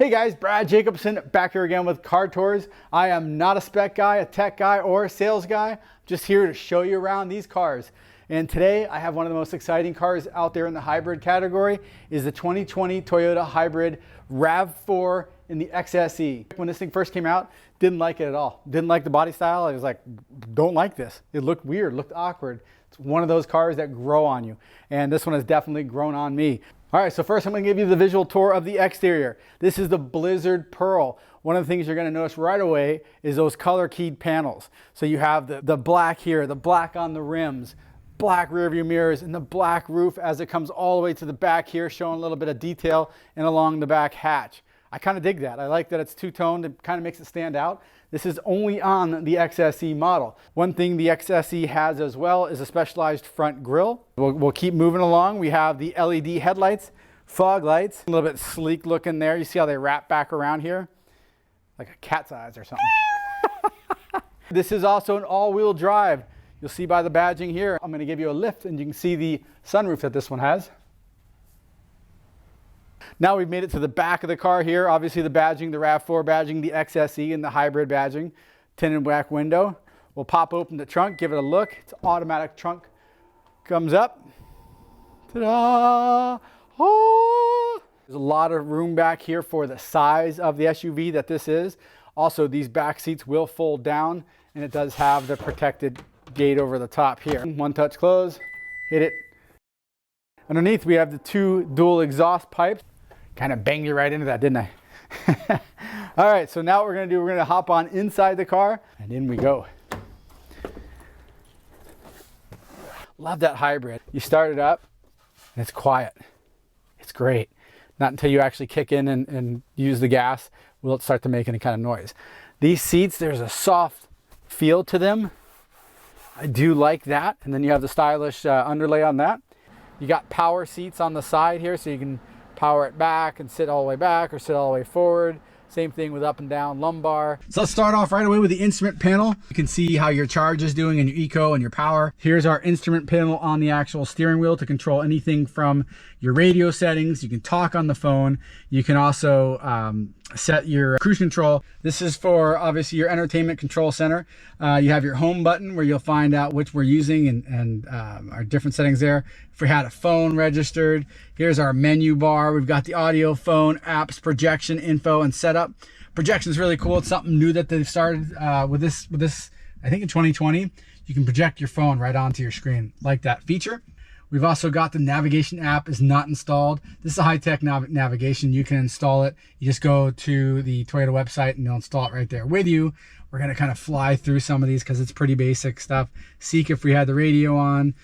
Hey guys, Brad Jacobson back here again with Car Tours. I am not a spec guy, a tech guy, or a sales guy. Just here to show you around these cars. And today I have one of the most exciting cars out there in the hybrid category is the 2020 Toyota Hybrid Rav4 in the XSE. When this thing first came out, didn't like it at all. Didn't like the body style. I was like, don't like this. It looked weird, looked awkward. It's one of those cars that grow on you. And this one has definitely grown on me. All right, so first I'm gonna give you the visual tour of the exterior. This is the Blizzard Pearl. One of the things you're gonna notice right away is those color keyed panels. So you have the black here, the black on the rims, black rear view mirrors, and the black roof as it comes all the way to the back here, showing a little bit of detail and along the back hatch. I kind of dig that. I like that it's two-toned. It kind of makes it stand out. This is only on the XSE model. One thing the XSE has as well is a specialized front grille. We'll keep moving along. We have the LED headlights, fog lights, a little bit sleek looking there. You see how they wrap back around here? Like a cat's eyes or something. This is also an all-wheel drive. You'll see by the badging here. I'm gonna give you a lift and you can see the sunroof that this one has. Now we've made it to the back of the car here. Obviously the badging, the RAV4 badging, the XSE, and the hybrid badging. Tinted black window. We'll pop open the trunk, give it a look. It's automatic trunk. Comes up. Ta-da! Oh! There's a lot of room back here for the size of the SUV that this is. Also, these back seats will fold down, and it does have the protected gate over the top here. One touch close, hit it. Underneath, we have the two dual exhaust pipes. Kind of banged you right into that, didn't I? All right, so now what we're gonna do, we're gonna hop on inside the car, and in we go. Love that hybrid. You start it up, and it's quiet. It's great. Not until you actually kick in and use the gas will it start to make any kind of noise. These seats, there's a soft feel to them. I do like that. And then you have the stylish underlay on that. You got power seats on the side here, so you can power it back and sit all the way back or sit all the way forward. Same thing with up and down lumbar. So let's start off right away with the instrument panel. You can see how your charge is doing and your eco and your power. Here's our instrument panel on the actual steering wheel to control anything from your radio settings. You can talk on the phone. You can also set your cruise control. This is for obviously your entertainment control center. You have your home button where you'll find out which we're using and our different settings there. If we had a phone registered, here's our menu bar. We've got the audio, phone, apps, projection, info, and setup. Projection is really cool. It's something new that they've started with this, I think in 2020. You can project your phone right onto your screen. Like that feature. We've also got the navigation app is not installed. This is a high-tech navigation. You can install it. You just go to the Toyota website and they'll install it right there with you. We're gonna kind of fly through some of these because it's pretty basic stuff. Seek if we had the radio on.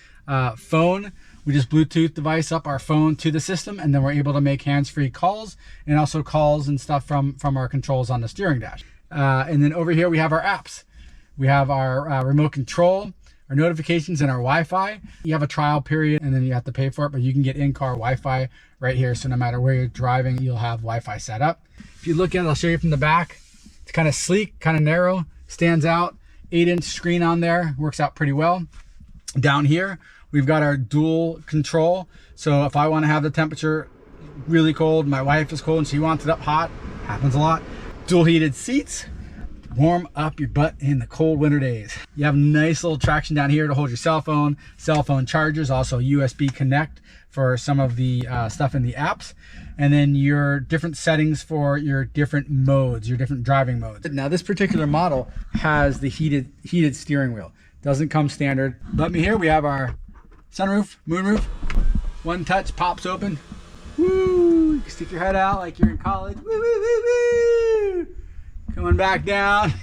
Phone, we just Bluetooth device up our phone to the system and then we're able to make hands-free calls and also calls and stuff from our controls on the steering dash. And then over here we have our apps. We have our remote control, our notifications, and our Wi-Fi. You have a trial period and then you have to pay for it, but you can get in-car Wi-Fi right here. So no matter where you're driving, you'll have Wi-Fi set up. If you look at it, I'll show you from the back. It's kind of sleek, kind of narrow, stands out. 8-inch screen on there, works out pretty well. Down here, we've got our dual control. So if I want to have the temperature really cold, my wife is cold and she wants it up hot, happens a lot. Dual heated seats. Warm up your butt in the cold winter days. You have nice little traction down here to hold your cell phone chargers, also USB connect for some of the stuff in the apps, and then your different settings for your different modes, your different driving modes. Now this particular model has the heated steering wheel. Doesn't come standard. But here we have our sunroof, moonroof. One touch, pops open. Woo! You can stick your head out like you're in college. Woo, woo, woo, woo! Coming back down.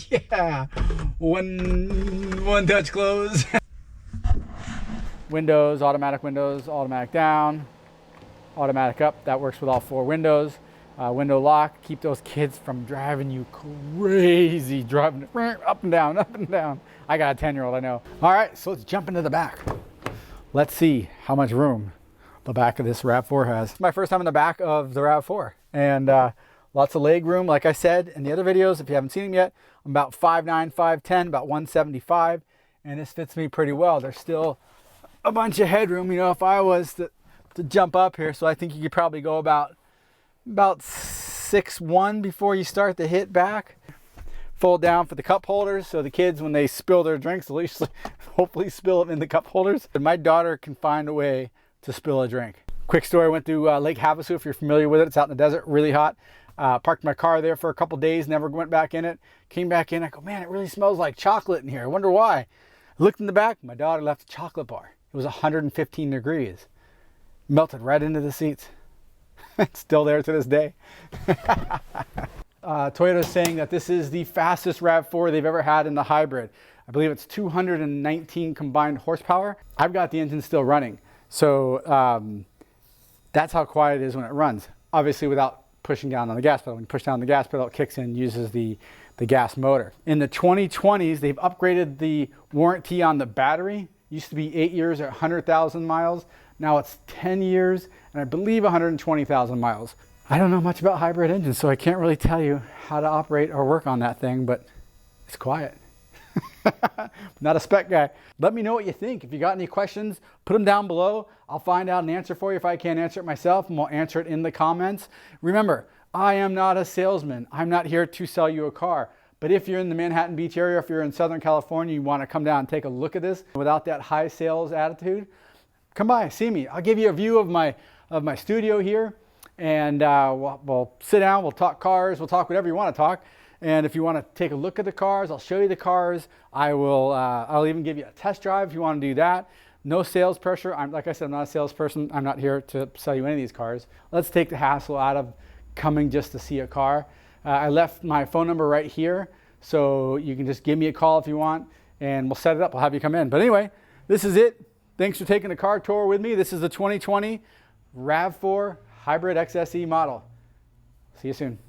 Yeah. One touch close. Windows, automatic down, automatic up. That works with all 4 windows. Window lock. Keep those kids from driving you crazy, driving up and down, up and down. I got a 10-year-old, I know. All right, so let's jump into the back. Let's see how much room the back of this RAV4 has. It's my first time in the back of the RAV4, and lots of leg room. Like I said in the other videos, if you haven't seen them yet, I'm about 5'9", 5'10", about 175, and this fits me pretty well. There's still a bunch of headroom, you know, if I was to jump up here. So I think you could probably go about 6-1 before you start to hit back. Fold down for the cup holders, so the kids, when they spill their drinks, at least hopefully spill them in the cup holders. And my daughter can find a way to spill a drink. Quick story, I went to Lake Havasu, if you're familiar with it. It's out in the desert, really hot. Parked my car there for a couple days, never went back in it. Came back in, I go, man, it really smells like chocolate in here. I wonder why. I looked in the back, my daughter left a chocolate bar. It was 115 degrees. Melted right into the seats. It's still there to this day. Toyota is saying that this is the fastest RAV4 they've ever had in the hybrid. I believe it's 219 combined horsepower. I've got the engine still running. So that's how quiet it is when it runs. Obviously without pushing down on the gas pedal. When you push down the gas pedal, it kicks in, uses the gas motor. In the 2020s, they've upgraded the warranty on the battery. Used to be 8 years or 100,000 miles. Now it's 10 years and I believe 120,000 miles. I don't know much about hybrid engines, so I can't really tell you how to operate or work on that thing, but it's quiet. Not a spec guy. Let me know what you think. If you got any questions, put them down below. I'll find out an answer for you if I can't answer it myself, and we'll answer it in the comments. Remember, I am not a salesman. I'm not here to sell you a car. But if you're in the Manhattan Beach area, if you're in Southern California, you want to come down and take a look at this without that high sales attitude, come by, see me. I'll give you a view of my studio here, and we'll sit down, we'll talk cars, we'll talk whatever you want to talk. And if you want to take a look at the cars, I'll show you the cars. I'll even give you a test drive if you want to do that. No sales pressure. Like I said, I'm not a salesperson. I'm not here to sell you any of these cars. Let's take the hassle out of coming just to see a car. I left my phone number right here, so you can just give me a call if you want, and we'll set it up. I'll have you come in. But anyway, this is it. Thanks for taking the car tour with me. This is the 2020 RAV4 Hybrid XSE model. See you soon.